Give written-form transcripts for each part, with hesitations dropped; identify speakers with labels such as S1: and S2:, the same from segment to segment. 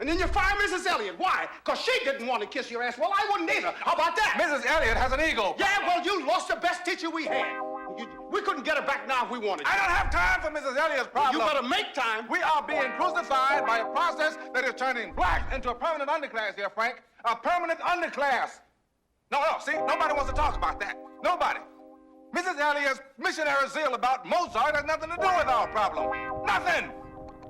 S1: And then you fire Mrs. Elliott. Why? Because she didn't want to kiss your ass. Well, I wouldn't either. How about that?
S2: Mrs. Elliott has an ego.
S1: Yeah, well, you lost the best teacher we had. We couldn't get her back now if we wanted to.
S2: I don't have time for Mrs. Elliott's problem.
S1: You better make time.
S2: We are being crucified by a process that is turning blacks into a permanent underclass here, Frank. A permanent underclass. No, see, nobody wants to talk about that. Nobody. Mrs. Elliott's missionary zeal about Mozart has nothing to do with our problem. Nothing.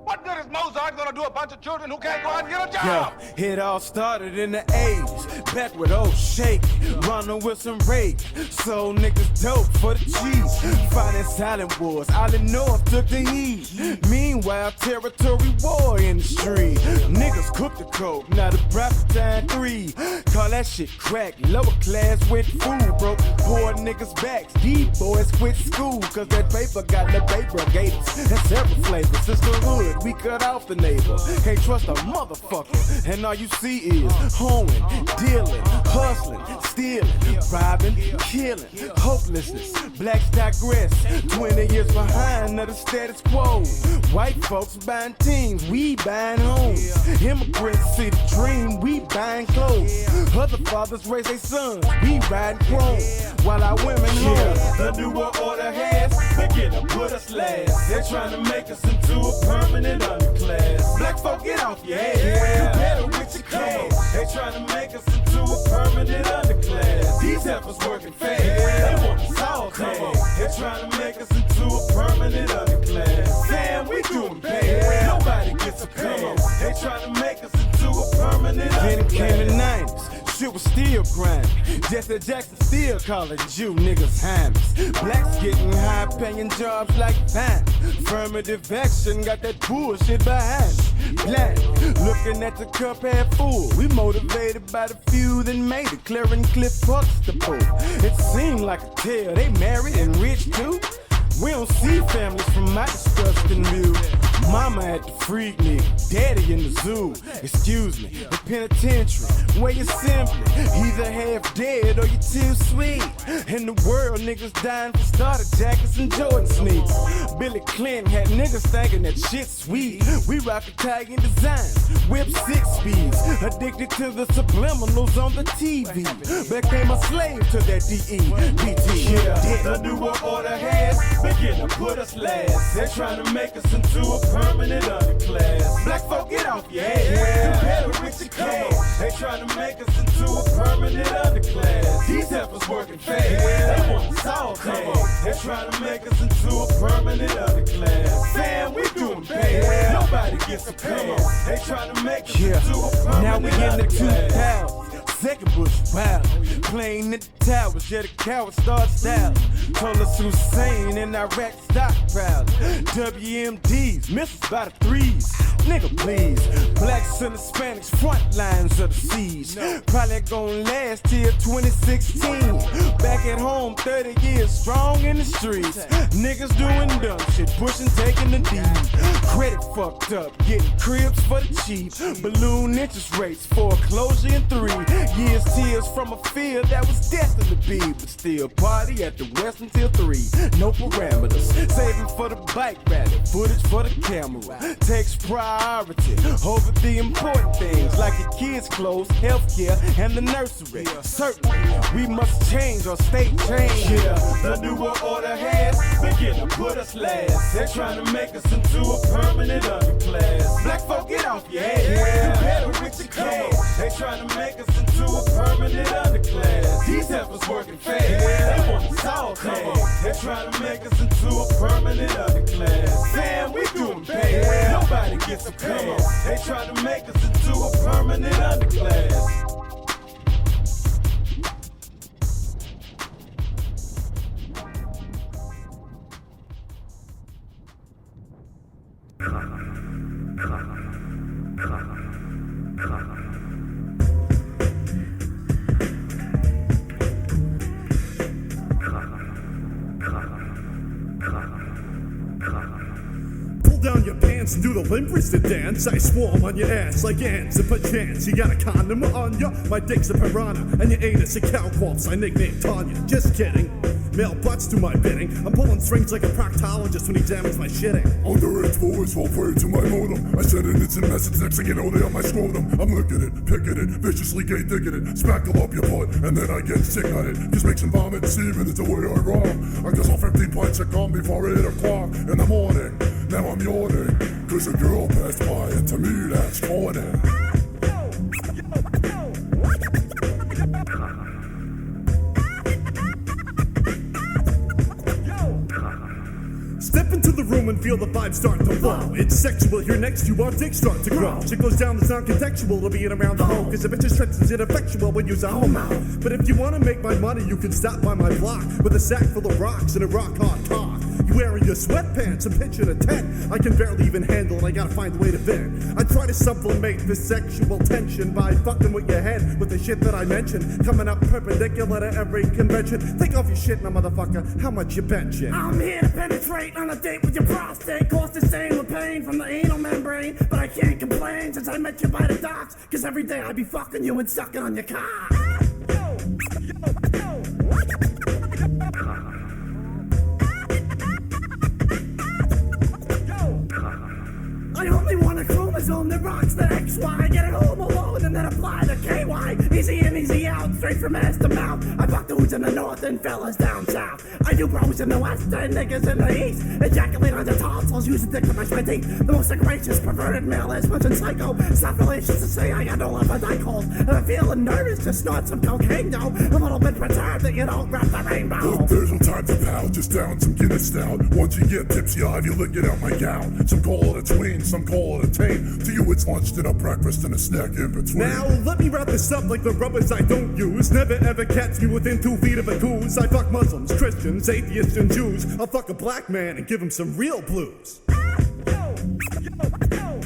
S2: What good is Mozart gonna do a bunch of children who can't go out and get a job?
S3: Yo, it all started in the 80s, back with old Shake, Ronald Wilson Rake, sold niggas dope for the cheese, fighting silent wars, all in North took the heat. Meanwhile, territory war in the street. Niggas cook the coke, now the profit time 3. Call that shit crack, lower class with food, bro. Poor niggas backs, these boys quit school, cause that paper got the paper gators. That's several flavors, sisterhood. We cut off the neighbor, can't trust a motherfucker. And all you see is hoeing, dealing, hustling, stealing, robbing, killing, hopelessness. Blacks digress, 20 years behind of the status quo. White folks buying teams, we buying homes. Immigrants see the dream, we buying clothes. Other fathers raise their sons, we riding chrome. While our women home, the new world order has begin to put us last. They're trying to make us into a permanent underclass. Black folk, get off your ass. You better with your cash. They trying to make us into a permanent underclass. These heifers working fast. They want us all tagged. They're trying to make us into a permanent underclass. Damn, we doing bad. Nobody gets a pass. They trying to make us into a permanent underclass. Then it came in the 90s. Shit was still grinding. Jesse Jackson still calling Jew niggas Hymas. Blacks getting high paying jobs like that. Affirmative action got that bullshit behind it. Black, looking at the cup half full. We motivated by the few that made it. Clearing Cliff Huxtable. It seemed like a tale. They married and rich too. We don't see families from my disgusting view. Mama at the freak nigga, daddy in the zoo. Excuse me, the penitentiary, where you simply either half dead or you too sweet. In the world, niggas dying for starter jackets and Jordan sneaks. Billy Clinton had niggas thinking that shit sweet. We rock Italian designs, whip 6 speeds. Addicted to the subliminals on the TV. Became a slave to that DE,
S4: Yeah, the new world order has begin to put us last. They're trying to make us into a permanent underclass. Black folk, get off your ass. You better with your cash. They trying to make us into a permanent underclass. These heifers working fast. They want us all tagged. They're trying to make us into a permanent underclass. Fam, we doing bad. Nobody gets a pass. They trying to make us into a permanent
S3: now we in the
S4: underclass.
S3: 2000s. Second Bush wild, playing at the towers, yeah the coward start style. Told us Hussein in Iraq stockpile. WMDs, missiles by the 3s. Nigga please, blacks and Hispanics front lines of the siege. Probably gonna last till 2016. Back at home, 30 years strong in the streets. Niggas doing dumb shit, pushing, taking the D. Credit fucked up, getting cribs for the cheap. Balloon interest rates, foreclosure in 3 years. Tears from a field that was destined to be, but still party at the West until 3. No parameters, saving for the bike rally, footage for the camera. Takes priority over the important things like your kids' clothes, healthcare, and the nursery. Certainly, we must change or stay changed.
S4: Yeah, the new world order has begin to put us last. They're trying to make us into a permanent underclass. Black folk, get off your ass. You better with your cash. They trying to make us into a permanent underclass. These heifers working fast. They want us all tagged. They're trying to make us into a permanent underclass. Fam, we doing bad. Nobody gets a pass. They trying to make us into a permanent underclass.
S5: Down your pants and do the limp-wristed dance. I swarm on your ass like ants. If a chance you got a condom on ya, my dick's a piranha and your anus a cow corpse I nicknamed Tanya. Just kidding. Male butts do my bidding. I'm pulling strings like a proctologist when he examines my shitting.
S6: Underage voice fall prey to my modem. I send an instant message, next thing you know they on my scrotum. I'm licking it, picking it, viciously gay digging it. Spackle up your butt, and then I get sick on it. Just makes and vomit, semen is the way I roll. I guess all 15 pints of gum before 8 o'clock in the morning. Now I'm yawning, cause a girl passed by, and to me that's corny.
S5: Step into the room and feel the vibe start to flow. It's sexual, here next you, our dick start to grow. Shit goes down, it's non-contextual to being around the home, cause the bitch's stretch is ineffectual when use a home out. But if you wanna make my money, you can stop by my block with a sack full of rocks and a rock-hard cock. You wearing your sweatpants and pitching a tent. I can barely even handle it, I gotta find a way to vent. I try to sublimate the sexual tension by fucking with your head with the shit that I mentioned. Coming up perpendicular to every convention. Take off your shit now, motherfucker, how much you benching?
S7: I'm here to penetrate on a date with your prostate. Cause the same with pain from the anal membrane. But I can't complain since I met you by the docks. Cause every day I be fucking you and sucking on your cock. I only want a chromosome that rocks the XY. Get it home alone and then apply the KY. Easy in, easy out, straight from ass to mouth. I fuck dudes in the north and fellas down south. I do bros in the west and niggas in the east. Ejaculate on the tonsils, use a dick to brush my teeth. The most egregious, perverted male is much in psycho. It's not relations to say I got no love for dicles. And I'm feeling nervous to snort some cocaine though. A little bit perturbed that you don't grab the rainbow.
S6: Look, there's no time to pout, just down some Guinness stout. Once you get tipsy, I've you lick it out my gown. Some call it a tween, some call it a tame. To you it's lunch, dinner, breakfast, and a snack in between.
S5: Now, let me wrap this up like the rubbers I don't use. Never ever catch me within 2 feet of a goose. I fuck Muslims, Christians, atheists, and Jews. I'll fuck a black man and give him some real blues.
S7: Yo, yo, yo.